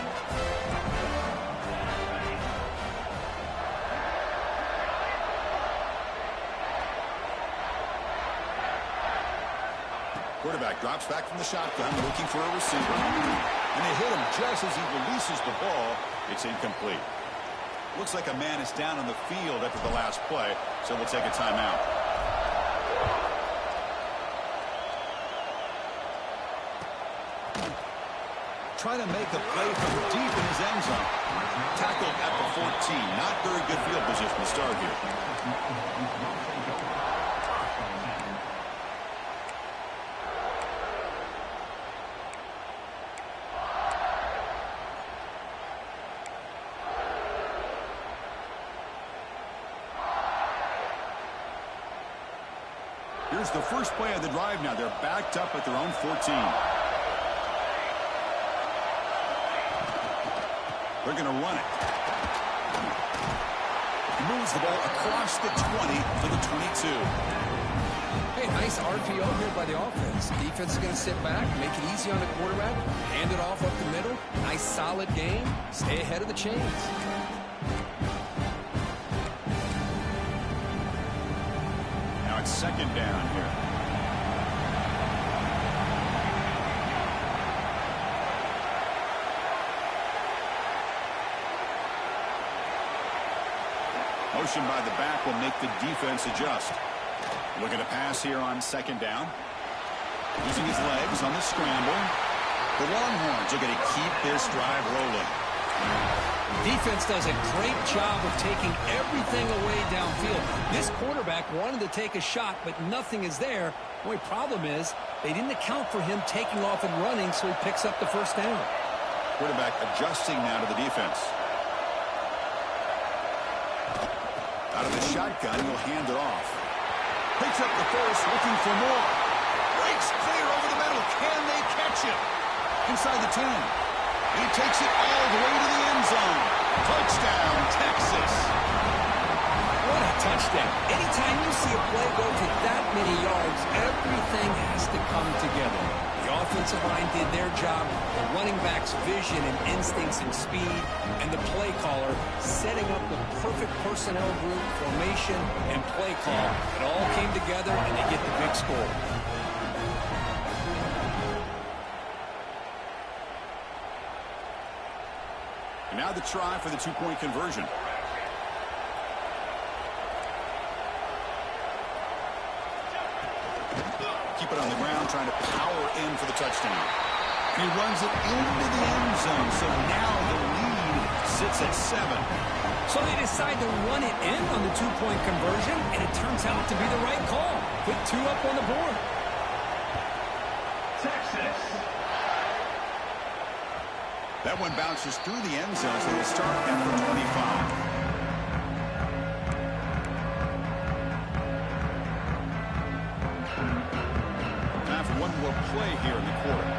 Quarterback drops back from the shotgun, looking for a receiver. And they hit him just as he releases the ball. It's incomplete. Looks like a man is down on the field after the last play, so we'll take a timeout. Trying to make a play from deep in his end zone. Tackled at the 14. Not very good field position to start here. Here's the first play of the drive now. They're backed up at their own 14. They're going to run it. He moves the ball across the 20 to the 22. Hey, nice RPO here by the offense. Defense is going to sit back, make it easy on the quarterback, hand it off up the middle. Nice solid game. Stay ahead of the chains. Now it's 2nd down here. Motion by the back will make the defense adjust. Looking to pass here on second down. Using his legs on the scramble. The Longhorns are going to keep this drive rolling. Defense does a great job of taking everything away downfield. This quarterback wanted to take a shot, but nothing is there. The only problem is they didn't account for him taking off and running, so he picks up the first down. Quarterback adjusting now to the defense. Out of the shotgun, he'll hand it off. Picks up the first, looking for more. Breaks clear over the middle. Can they catch him? Inside the 10. He takes it all the way to the end zone. Touchdown, Texas. What a touchdown. Anytime you see a play go for that many yards, everything has to come together. The offensive line did their job, the running back's vision and instincts and speed, and the play caller setting up the perfect personnel group, formation, and play call. It all came together, and they get the big score. And now the try for the two-point conversion. Keep it on the ground, trying to power in for the touchdown. He runs it into the end zone, so now the lead sits at 7. So they decide to run it in on the two-point conversion, and it turns out to be the right call. Put 2 up on the board. Texas. That one bounces through the end zone, so they start at the 25. Time for one more play here in the quarter.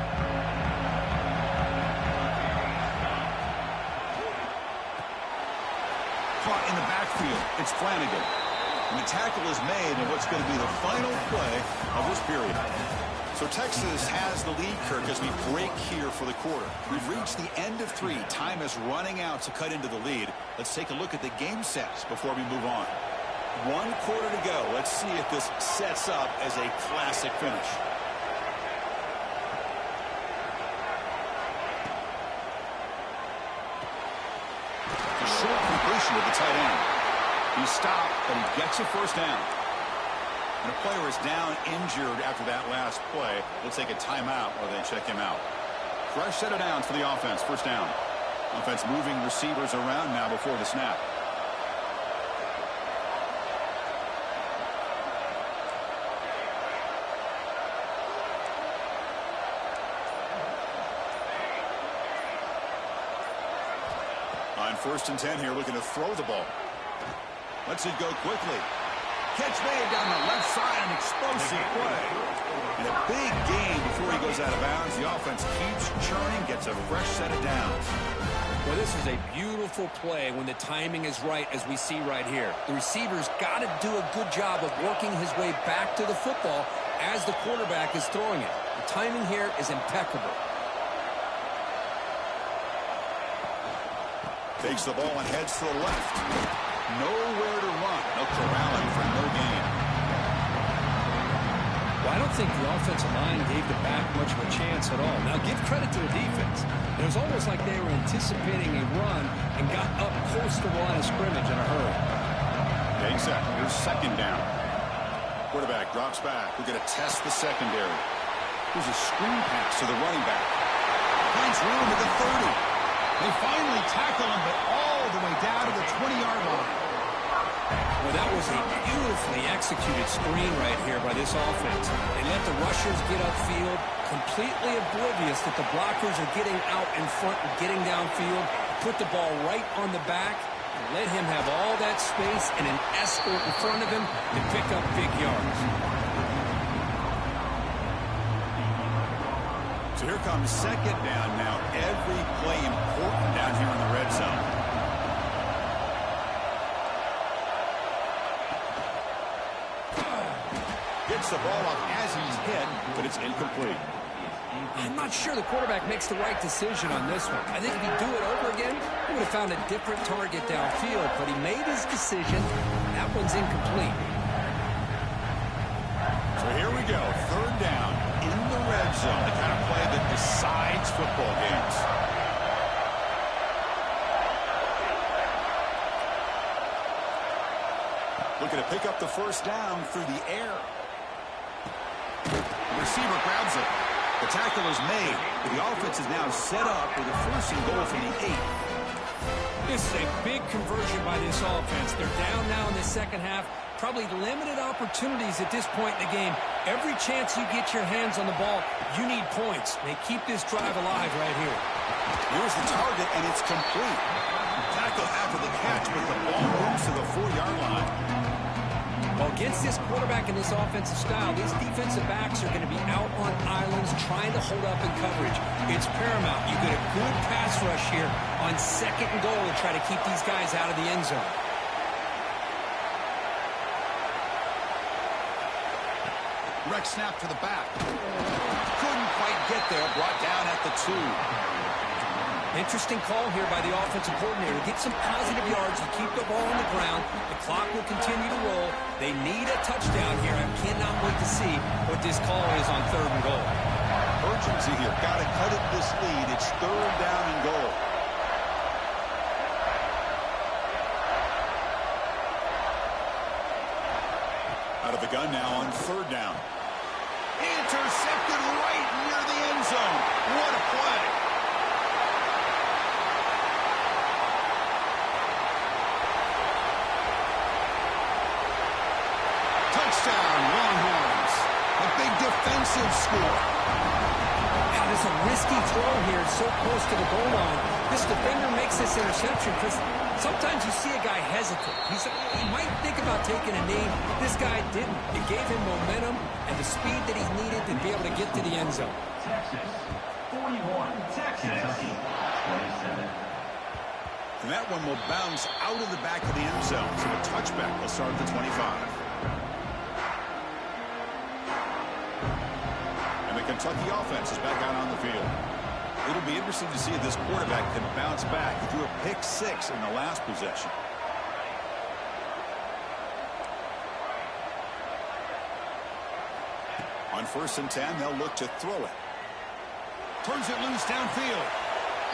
Caught in the backfield. It's Flanagan. And the tackle is made in what's going to be the final play of this period. So Texas has the lead, Kirk, as we break here for the quarter. We've reached the end of 3. Time is running out to cut into the lead. Let's take a look at the game sets before we move on. 1 quarter to go. Let's see if this sets up as a classic finish. A short completion with the tight end. He stopped, but he gets a first down. And a player is down injured after that last play. They'll take a timeout while they check him out. Fresh set of downs for the offense. First down. Offense moving receivers around now before the snap. On 1st and 10 here, looking to throw the ball. Lets it go quickly. Catch made down the left side, an explosive play. And a big gain before he goes out of bounds. The offense keeps churning, gets a fresh set of downs. Well, this is a beautiful play when the timing is right, as we see right here. The receiver's got to do a good job of working his way back to the football as the quarterback is throwing it. The timing here is impeccable. Takes the ball and heads to the left. Nowhere to run. No corralling for no gain. Well, I don't think the offensive line gave the back much of a chance at all. Now, give credit to the defense. It was almost like they were anticipating a run and got up close to the line of scrimmage in a hurry. Getting set. Here's second down. Quarterback drops back. We're going to test the secondary. Here's a screen pass to the running back. Finds room at the 30. They finally tackle him, but all the way down to the 20-yard line. Well, that was a beautifully executed screen right here by this offense. They let the rushers get upfield, completely oblivious that the blockers are getting out in front and getting downfield, put the ball right on the back, and let him have all that space and an escort in front of him to pick up big yards. So here comes second down now. Every play important down here in the red zone. Gets the ball up as he's hit, but it's incomplete. I'm not sure the quarterback makes the right decision on this one. I think if he'd do it over again, he would have found a different target downfield, but he made his decision. That one's incomplete. So here we go, third down in the red zone, the kind of play that decides football games. Looking to pick up the first down through the air. The receiver grabs it. The tackle is made. The offense is now set up with a first and goal from the 8. This is a big conversion by this offense. They're down now in the second half. Probably limited opportunities at this point in the game. Every chance you get your hands on the ball, you need points. They keep this drive alive right here. Here's the target, and it's complete. Tackle after the catch, but the ball moves to the 4-yard line. Well, against this quarterback and this offensive style, these defensive backs are going to be out on islands trying to hold up in coverage. It's paramount. You get a good pass rush here on second and goal and try to keep these guys out of the end zone. Rex snap to the back. Couldn't quite get there. Brought down at the 2. Interesting call here by the offensive coordinator. Get some positive yards. You keep the ball on the ground. The clock will continue to roll. They need a touchdown here. I cannot wait to see what this call is on third and goal. Urgency here. Got to cut it this lead. It's third down and goal. Out of the gun now on third down. Intercepted right near the end zone. What a play. Touchdown, Longhorns. A big defensive score. Now, there's a risky throw here so close to the goal line. This defender makes this interception because sometimes you see a guy hesitate. He might think about taking a knee. This guy didn't. It gave him momentum and the speed that he needed to be able to get to the end zone. Texas 41, Texas 27. And that one will bounce out of the back of the end zone. So the touchback will start at the 25. And the Kentucky offense is back out on the field. It'll be interesting to see if this quarterback can bounce back. He threw a pick-6 in the last possession. On 1st and 10, they'll look to throw it. Turns it loose downfield.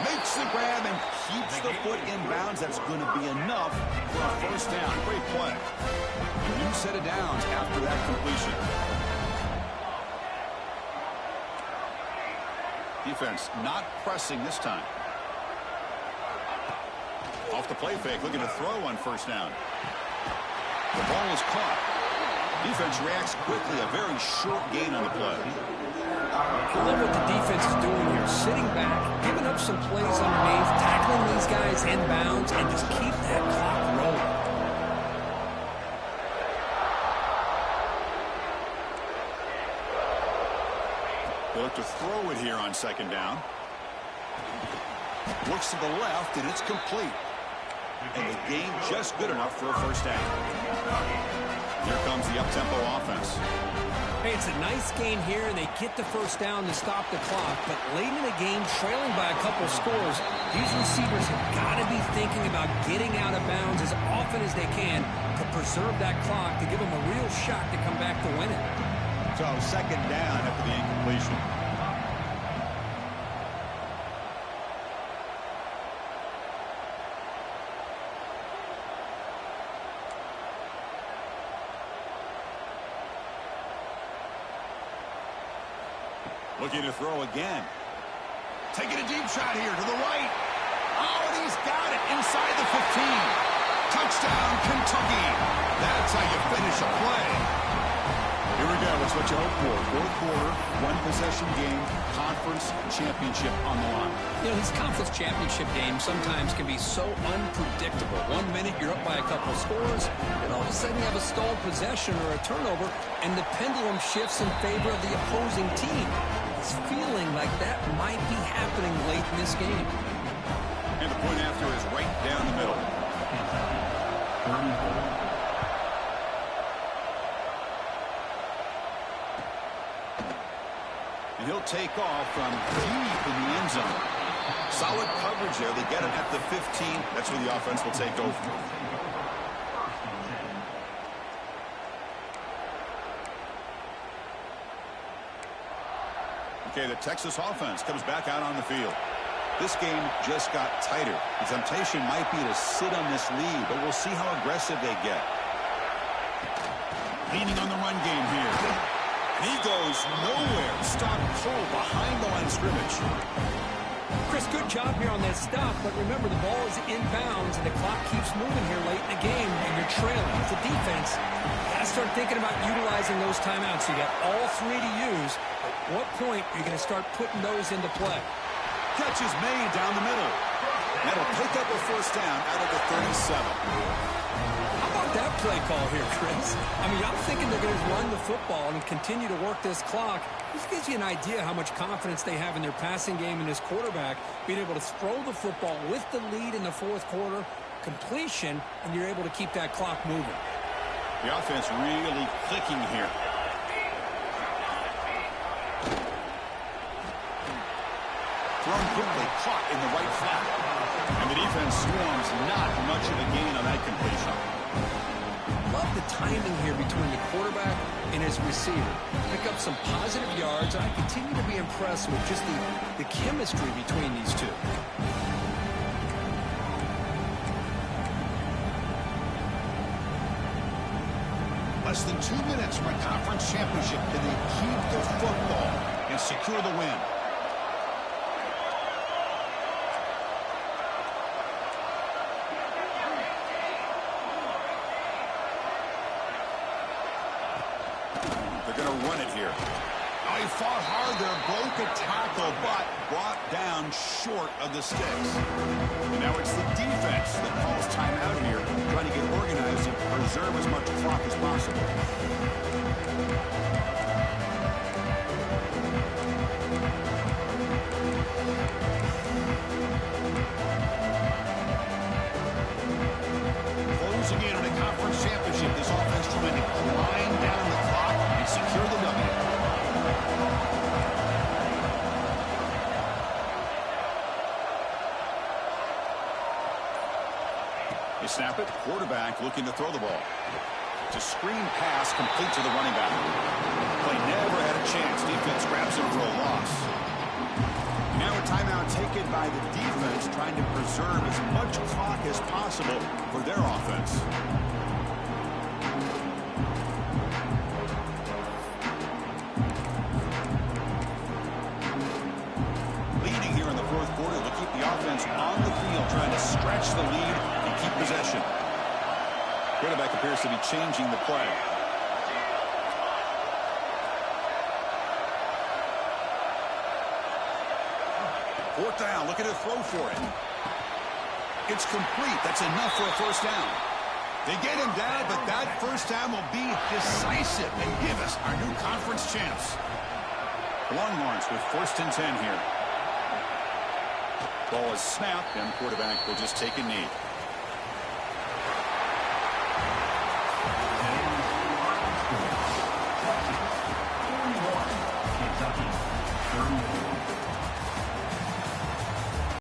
Makes the grab and keeps the foot in bounds. That's going to be enough for a first down. Great play. A new set of downs after that completion. Defense not pressing this time. Off the play fake, looking to throw on first down. The ball is caught. Defense reacts quickly. A very short gain on the play. I love what the defense is doing here. Sitting back, giving up some plays underneath, tackling these guys in bounds, and just keep that clock rolling. They look to throw it here on second down. Looks to the left, and it's complete. And the gain just good enough for a first down. Here comes the up-tempo offense. Hey, it's a nice game here, and they get the first down to stop the clock. But late in the game, trailing by a couple scores, these receivers have got to be thinking about getting out of bounds as often as they can to preserve that clock, to give them a real shot to come back to win it. So second down after the incompletion. Looking to throw again. Taking a deep shot here to the right. Oh, and he's got it inside the 15. Touchdown, Kentucky. That's how you finish a play. Here we go. It's what you hope for. Fourth quarter, one-possession game, conference championship on the line. You know, these conference championship games sometimes can be so unpredictable. 1 minute you're up by a couple scores, and all of a sudden you have a stalled possession or a turnover, and the pendulum shifts in favor of the opposing team. It's feeling like that might be happening late in this game. And the point after is right down the middle. And he'll take off from deep in the end zone. Solid coverage there. They get him at the 15. That's where the offense will take over. Okay, the Texas offense comes back out on the field. This game just got tighter. The temptation might be to sit on this lead, but we'll see how aggressive they get. Leaning on the run game here. And he goes nowhere. Stop cold behind the line of scrimmage. Chris, good job here on that stop, but remember the ball is inbounds and the clock keeps moving here late in the game and you're trailing. As a defense, you got to start thinking about utilizing those timeouts. You got all three to use. At what point are you going to start putting those into play? Catch is made down the middle. That'll pick up a first down out of the 37. How about that play call here, Chris? I mean, I'm thinking they're going to run the football and continue to work this clock. This gives you an idea how much confidence they have in their passing game and this quarterback, being able to throw the football with the lead in the fourth quarter, completion, and you're able to keep that clock moving. The offense really clicking here. Thrown quickly, caught in the right flat. And the defense swarms, not much of a gain on that completion. Love the timing here between the quarterback and his receiver. Pick up some positive yards, and I continue to be impressed with just the chemistry between these two. Less than 2 minutes from a conference championship. Can they keep the football and secure the win? They're going to run it here. Oh, he fought hard there, broke a tackle, but brought down short of the sticks. And now it's the defense that calls timeout here, trying to get organized and preserve as much clock as possible. Closing in on a conference championship, this offense trying to grind down the clock and secure the W. They snap it. Quarterback looking to throw the ball. It's a screen pass complete to the running back. Play never had a chance. Defense grabs him for a loss. Now a timeout taken by the defense, trying to preserve as much clock as possible for their offense. Leading here in the fourth quarter, they'll keep the offense on the field, trying to stretch the lead and keep possession. Quarterback appears to be changing the play. Fourth down, looking to throw for it. It's complete. That's enough for a first down. They get him down, but that first down will be decisive and give us our new conference champs. Longhorns with first and 10 here. Ball is snapped, and quarterback will just take a knee.